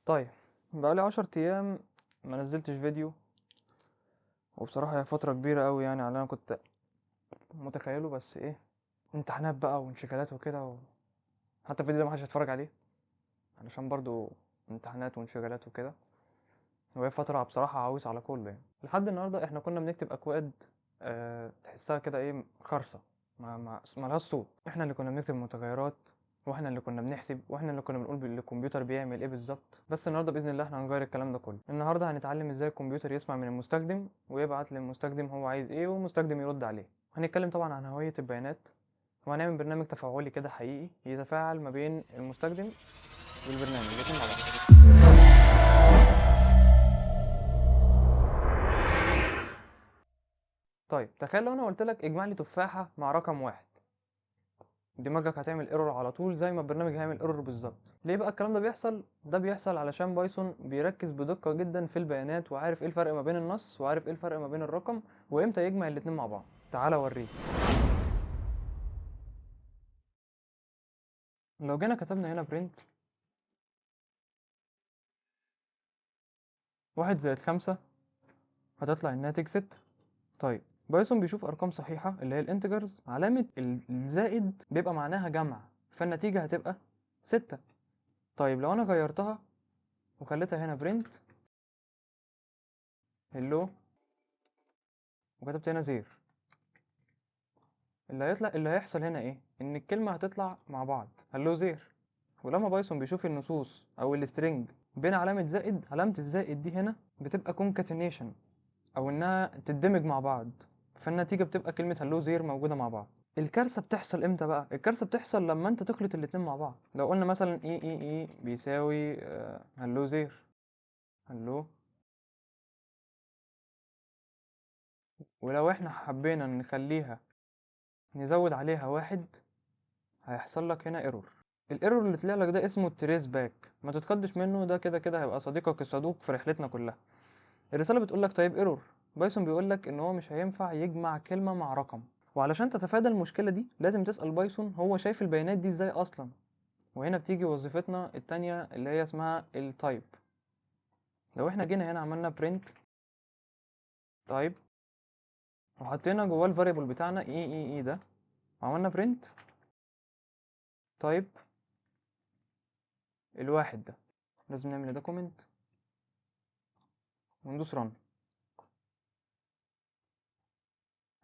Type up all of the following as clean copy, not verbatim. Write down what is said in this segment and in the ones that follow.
طيب، بقالي 10 ايام ما نزلتش فيديو. وبصراحه هي فتره كبيره قوي يعني على اللي انا كنت متخيله، بس ايه، امتحانات بقى وانشغالات وكده حتى الفيديو ده محدش هيتفرج عليه علشان برضو امتحانات وانشغالات وكده. وهي فتره بصراحه عاوز على كله يعني. لحد النهارده احنا كنا بنكتب اكواد، تحسها كده ايه، خرصه، ما لهاش صوت. احنا اللي كنا بنكتب متغيرات، واحنا اللي كنا بنحسب، واحنا اللي كنا بنقول الكمبيوتر بيعمل ايه بالظبط. بس النهارده باذن الله احنا هنغير الكلام ده كله. النهارده هنتعلم ازاي الكمبيوتر يسمع من المستخدم ويبعت للمستخدم هو عايز ايه، والمستخدم يرد عليه. هنتكلم طبعا عن هوية البيانات، وهنعمل برنامج تفاعلي كده حقيقي يتفاعل ما بين المستخدم والبرنامج الاتنين مع بعض. طيب تخيل لو انا قلت لك اجمع لي تفاحة مع رقم واحد، دماغك هتعمل ايرور على طول زي ما البرنامج هيعمل ايرور بالظبط. ليه بقى الكلام ده بيحصل؟ ده بيحصل علشان بايثون بيركز بدقة جدا في البيانات، وعارف ايه الفرق ما بين النص، وعارف ايه الفرق ما بين الرقم، وامتى يجمع الاتنين مع بعض. تعال اوريك. لو جينا كتبنا هنا برنت 1 زائد 5، هتطلع الناتج 6. طيب، بايثون بيشوف ارقام صحيحة اللي هي الانتجرز، علامة الزائد بيبقى معناها جمع، فالنتيجة هتبقى 6. طيب لو انا غيرتها وخليتها هنا برنت هلو، وكتبت هنا زير، اللي هيحصل هنا ايه، ان الكلمة هتطلع مع بعض هلو زير. ولما بايثون بيشوف النصوص او السترنج بين علامة زائد، علامة الزائد دي هنا بتبقى concatenation، او انها تدمج مع بعض، فالنتيجة بتبقى كلمة هلو زير موجودة مع بعض. الكارثة بتحصل امتى بقى؟ الكارثة بتحصل لما انت تخلط الاتنين مع بعض. لو قلنا مثلا اي بيساوي هلو زير، هلو، ولو احنا حبينا نخليها نزود عليها 1، هيحصل لك هنا ايرور. الايرور اللي طلع لك ده اسمه تريس باك، ما تتخضش منه، ده كده كده هيبقى صديقك الصدوق في رحلتنا كلها. الرساله بتقول لك طيب ايرور، بايثون بيقول لك ان هو مش هينفع يجمع كلمه مع رقم. وعلشان تتفادى المشكله دي لازم تسال بايثون هو شايف البيانات دي ازاي اصلا. وهنا بتيجي وظيفتنا التانية اللي هي اسمها التايب. لو احنا جينا هنا عملنا برنت تايب، وحطينا جواه الفاريبل بتاعنا اي ده، وعملنا برنت تايب الواحد ده، لازم نعمل ده كومنت وندوس رن.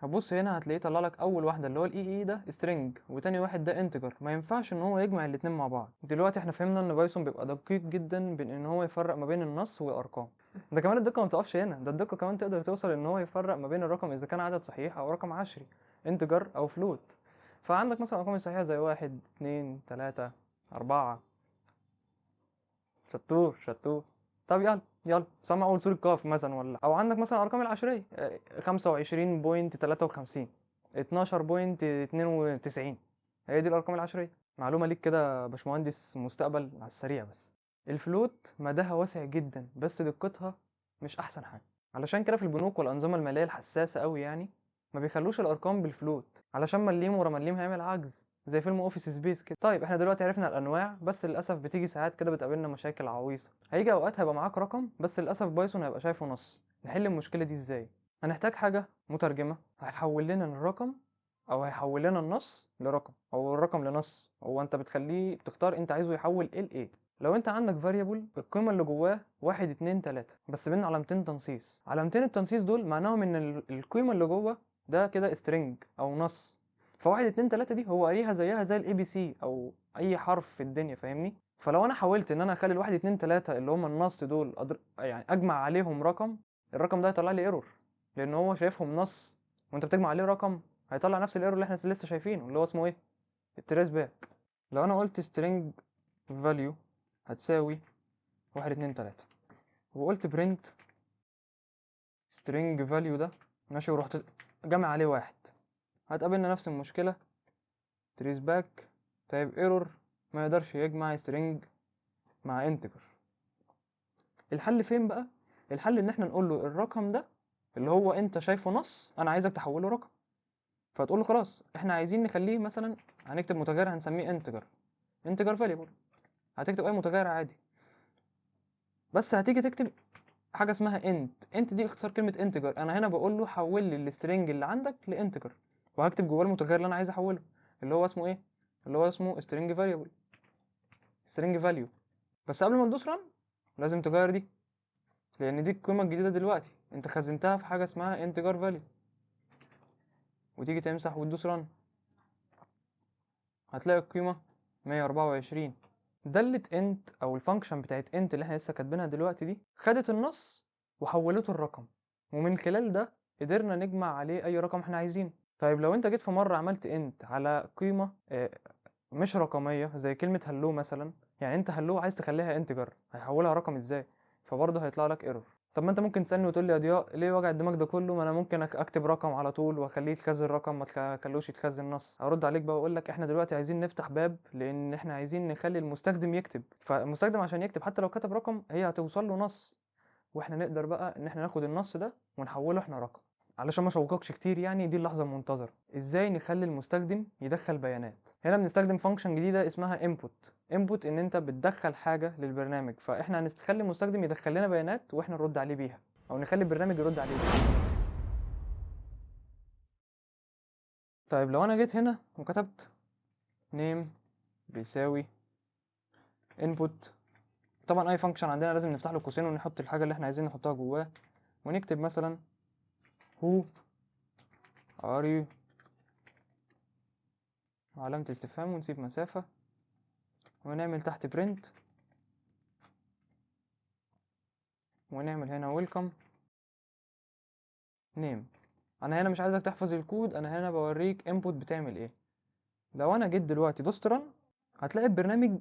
هتبص هنا هتلاقيه طلع لك اول واحده اللي هو الاي ده سترينج، وتاني واحد ده انتجر، ما ينفعش ان هو يجمع الاتنين مع بعض. دلوقتي احنا فهمنا ان بايثون بيبقى دقيق جدا بين ان هو يفرق ما بين النص والارقام. ده كمان الدقه ما بتقفش هنا، ده الدقه كمان تقدر توصل ان هو يفرق ما بين الرقم اذا كان عدد صحيح او رقم عشري، انتجر او فلوت. فعندك مثلا ارقام صحيحه زي 1 2 3 4. شطور شطور. طب يلا سمع اول سورة قاف مثلا، ولا او عندك مثلا ارقام العشرية، 25.53، 12.92. هي دي الارقام العشرية. معلومة ليك كده يا باشمهندس مستقبل على السريع. بس الفلوت مداها واسع جدا، بس دقتها مش احسن حاجة. علشان كده في البنوك والانظمة المالية الحساسة قوي يعني ما بيخلوش الارقام بالفلوت، علشان مليم ورا مليم هيعمل عجز زي فيلم اوفيس سبيس كده. طيب احنا دلوقتي عرفنا الانواع، بس للاسف بتيجي ساعات كده بتقابلنا مشاكل عويصه. هيجي اوقات هيبقى معاك رقم بس للاسف بايثون هيبقى شايفه نص. نحل المشكله دي ازاي؟ هنحتاج حاجه مترجمه هيحول لنا الرقم، او هيحول لنا النص لرقم، او الرقم لنص. هو انت بتختار انت عايزه يحول ايه لايه. لو انت عندك فاريبل القيمه اللي جواه 1 2 3، بس بين علامتين تنصيص، علامتين التنصيص دول معناهم ان القيمه اللي جوه ده كده string او نص. فواحد اتنين تلاتة دي هو قاريها زيها زي الاي بي سي او اي حرف في الدنيا، فاهمني؟ فلو انا حاولت ان انا اخلي الواحد اتنين تلاتة اللي هم النص دول يعني اجمع عليهم رقم، الرقم ده هيطلع لي ايرور، لان هو شايفهم نص، وانت بتجمع عليه رقم هيطلع نفس الايرور اللي احنا لسه شايفينه اللي هو اسمه ايه، التريس باك. لو انا قلت string value هتساوي 1 2 3، وقلت print string value ده ماشي، ورحت جمع عليه واحد، هتقابلنا نفس المشكلة، تريس باك طيب ايرور، ما يقدرش يجمع string مع انتجر. الحل فين بقى؟ الحل ان احنا نقول له الرقم ده اللي هو انت شايفه نص انا عايزك تحوله رقم. فتقول له خلاص احنا عايزين نخليه مثلا، هنكتب متغير هنسميه انتجر، انتجر فاليبل. هتكتب اي متغير عادي، بس هتيجي تكتب حاجه اسمها انت دي اختصار كلمه انتجر. انا هنا بقول له حول لي السترنج اللي عندك لانتجر، وهكتب جواه المتغير اللي انا عايز احوله اللي هو اسمه ايه، اللي هو اسمه string variable string value. بس قبل ما تدوس رن لازم تغير دي، لان دي القيمه الجديده دلوقتي انت خزنتها في حاجه اسمها انتجر value، وتيجي تمسح وتدوس رن هتلاقي القيمه 124. دالة انت او الفانكشن بتاعت انت اللي احنا لسه كاتبينها دلوقتي دي خدت النص وحولته الرقم، ومن خلال ده قدرنا نجمع عليه اي رقم احنا عايزينه. طيب لو انت جيت في مره عملت انت على قيمه مش رقميه زي كلمه هلو مثلا، يعني انت هلو عايز تخليها انتجر، هيحولها رقم ازاي؟ فبرضه هيطلع لك ايرور. طب ما انت ممكن تسالني وتقول لي يا ضياء ليه وجع الدماغ ده كله، ما انا ممكن اكتب رقم على طول واخليه يتخزن رقم، ما تخلوش يتخزن نص. ارد عليك بقى واقول لك احنا دلوقتي عايزين نفتح باب، لان احنا عايزين نخلي المستخدم يكتب، فالمستخدم عشان يكتب حتى لو كتب رقم هي هتوصل له نص، واحنا نقدر بقى ان احنا ناخد النص ده ونحوله احنا رقم. علشان ما اشوقكش كتير يعني، دي اللحظه المنتظره، ازاي نخلي المستخدم يدخل بيانات. هنا بنستخدم فانكشن جديده اسمها input ان انت بتدخل حاجه للبرنامج، فاحنا هنخلي المستخدم يدخل لنا بيانات واحنا نرد عليه بيها، او نخلي البرنامج يرد عليه بيها. طيب لو انا جيت هنا وكتبت name بيساوي input، طبعا اي فانكشن عندنا لازم نفتح له قوسين ونحط الحاجه اللي احنا عايزين نحطها جواه، ونكتب مثلا who are you علامة استفهام ونسيب مسافة، ونعمل تحت print، ونعمل هنا welcome name. انا هنا مش عايزك تحفظ الكود، انا هنا بوريك input بتعمل ايه. لو انا جيت دلوقتي دوست run هتلاقي البرنامج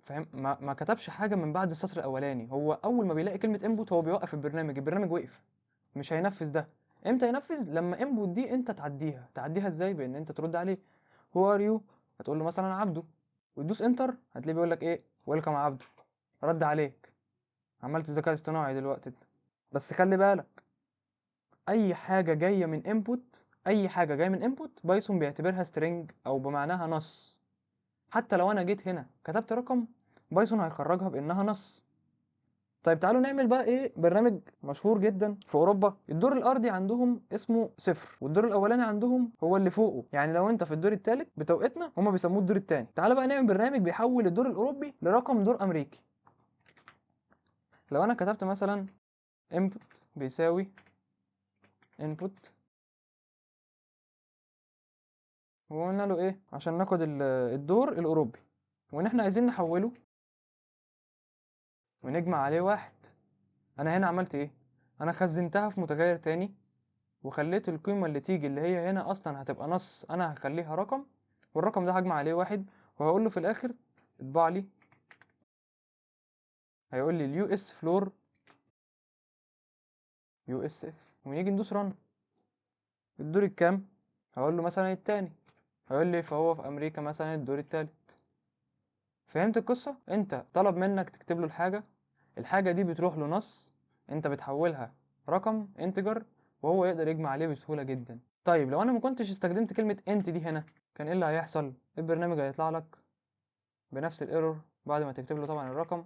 فاهم ما كتبش حاجة من بعد السطر الاولاني، هو اول ما بيلاقي كلمة input هو بيوقف البرنامج وقف، مش هينفذ ده. امتى ينفذ؟ لما input دي انت تعديها ازاي؟ بان انت ترد عليه who are you، هتقول له مثلا عبده، وتدوس انتر هتلاقيه بيقول لك ايه welcome عبده، رد عليك، عملت ذكاء اصطناعي دلوقتي. بس خلي بالك اي حاجه جايه من input بايثون بيعتبرها string او بمعناها نص، حتى لو انا جيت هنا كتبت رقم بايثون هيخرجها بانها نص. طيب تعالوا نعمل بقى ايه برنامج مشهور جدا في اوروبا، الدور الارضي عندهم اسمه 0 والدور الاولاني عندهم هو اللي فوقه، يعني لو انت في الدور الثالث بتوقيتنا هما بيسموه الدور الثاني. تعالى بقى نعمل برنامج بيحول الدور الاوروبي لرقم دور امريكي. لو انا كتبت مثلا input بيساوي input، وقلنا له ايه عشان ناخد الدور الاوروبي، وان احنا عايزين نحوله ونجمع عليه واحد. انا هنا عملت ايه؟ انا خزنتها في متغير تاني، وخليت القيمة اللي تيجي اللي هي هنا اصلا هتبقى نص انا هخليها رقم، والرقم ده هجمع عليه واحد، وهقول له في الاخر اطبع لي، هيقول لي اليو اس فلور يو اس اف، ونيجي ندوس رن. الدور الكام؟ هقول له مثلا التاني، هيقول لي فهو في امريكا مثلا الدور التالت. فهمت القصة؟ انت طلب منك تكتب له الحاجة دي بتروح له نص، انت بتحولها رقم انتجر، وهو يقدر يجمع عليه بسهولة جدا. طيب لو انا ما كنتش استخدمت كلمة انت دي هنا كان ايه اللي هيحصل؟ البرنامج هيطلع لك بنفس الايرور بعد ما تكتب له طبعا الرقم،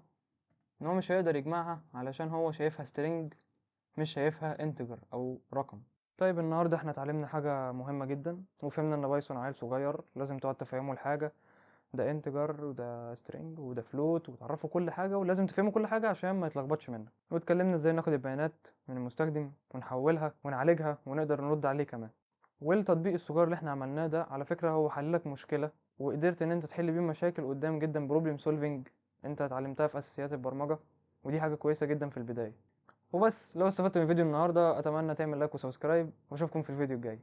ان هو مش هيقدر يجمعها علشان هو شايفها string مش شايفها انتجر او رقم. طيب النهارده احنا اتعلمنا حاجة مهمة جدا، وفهمنا ان بايثون عيل صغير لازم تقعد تفهمه الحاجة، ده انتجر وده سترينج وده فلوت، وتعرفوا كل حاجه ولازم تفهموا كل حاجه عشان ما يتلخبطش منك. واتكلمنا ازاي ناخد البيانات من المستخدم ونحولها ونعالجها ونقدر نرد عليه كمان. والتطبيق الصغير اللي احنا عملناه ده على فكره هو حللك مشكله، وقدرت ان انت تحل بيه مشاكل قدام جدا، بروبلم سولفينج انت اتعلمتها في اساسيات البرمجه، ودي حاجه كويسه جدا في البدايه. وبس، لو استفدت من فيديو النهارده اتمنى تعمل لايك وسبسكرايب، واشوفكم في الفيديو الجاي.